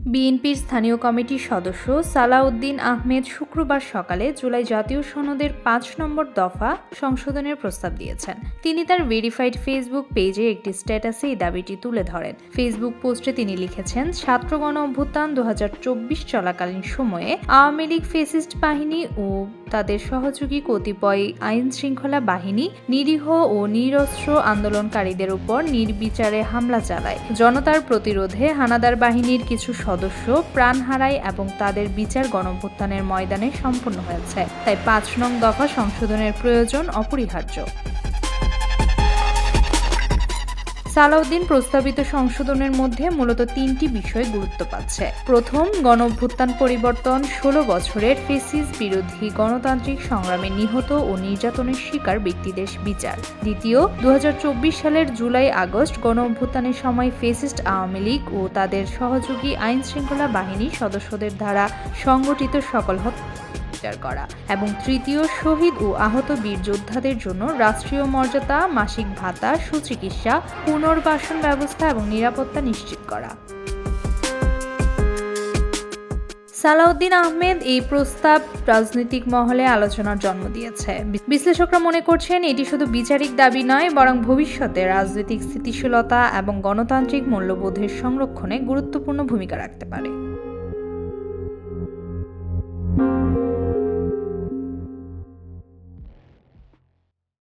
বিএনপির স্থানীয় কমিটির সদস্য সালাউদ্দিন আহমেদ শুক্রবার সকালে জুলাই জাতীয় সনদের ৫ নম্বর দফা সংশোধনের প্রস্তাব দিয়েছেন। তিনি তার ভেরিফাইড ফেসবুক পেজে একটি স্ট্যাটাসে এই দাবিটি তুলে ধরেন। ফেসবুক পোস্টে তিনি লিখেছেন, ছাত্র গণ অভ্যুত্থান ২০২৪ চলাকালীন সময়ে আওয়ামী লীগ ফ্যাসিস্ট বাহিনী ও তাদের সহযোগী কতিপয় আইন শৃঙ্খলা বাহিনী নিরীহ ও নিরস্ত্র আন্দোলনকারীদের উপর নির্বিচারে হামলা চালায়। জনতার প্রতিরোধে হানাদার বাহিনীর কিছু সদস্য প্রাণ হারায় এবং তাদের বিচার গণঅভ্যুত্থানের ময়দানে সম্পন্ন হয়েছে। তাই ৫ নং দফা সংশোধনের প্রয়োজন অপরিহার্য। সালাউদ্দিন প্রস্তাবিত সংশোধনের মধ্যে মূলত ৩টি বিষয় গুরুত্ব পাচ্ছে। প্রথম, গণঅভ্যুত্থান পরিবর্তন ১৬ বছরের ফ্যাসিস্ট বিরোধী গণতান্ত্রিক সংগ্রামে নিহত ও নির্যাতনের শিকার ব্যক্তিদের বিচার। দ্বিতীয়, ২০২৪ সালের জুলাই-আগস্ট গণঅভ্যুত্থানের সময় ফ্যাসিস্ট আওয়ামী লীগ ও তাদের সহযোগী আইন শৃঙ্খলা বাহিনীর সদস্যদের দ্বারা সংগঠিত সকল করা। এবং তৃতীয়, শহীদ ও আহত বীর যোদ্ধাদের জন্য রাষ্ট্রীয় মর্যাদা, মাসিক ভাতা, সুচিকিৎসা, পুনর্বাসন ব্যবস্থা এবং নিরাপত্তা নিশ্চিত করা। সালাউদ্দিন আহমেদ এই প্রস্তাব রাজনৈতিক মহলে আলোচনার জন্ম দিয়েছে। বিশ্লেষকরা মনে করছেন এটি শুধু বিচারিক দাবি নয়, বরং ভবিষ্যতে রাজনৈতিক স্থিতিশীলতা এবং গণতান্ত্রিক মূল্যবোধের সংরক্ষণে গুরুত্বপূর্ণ ভূমিকা রাখতে পারে।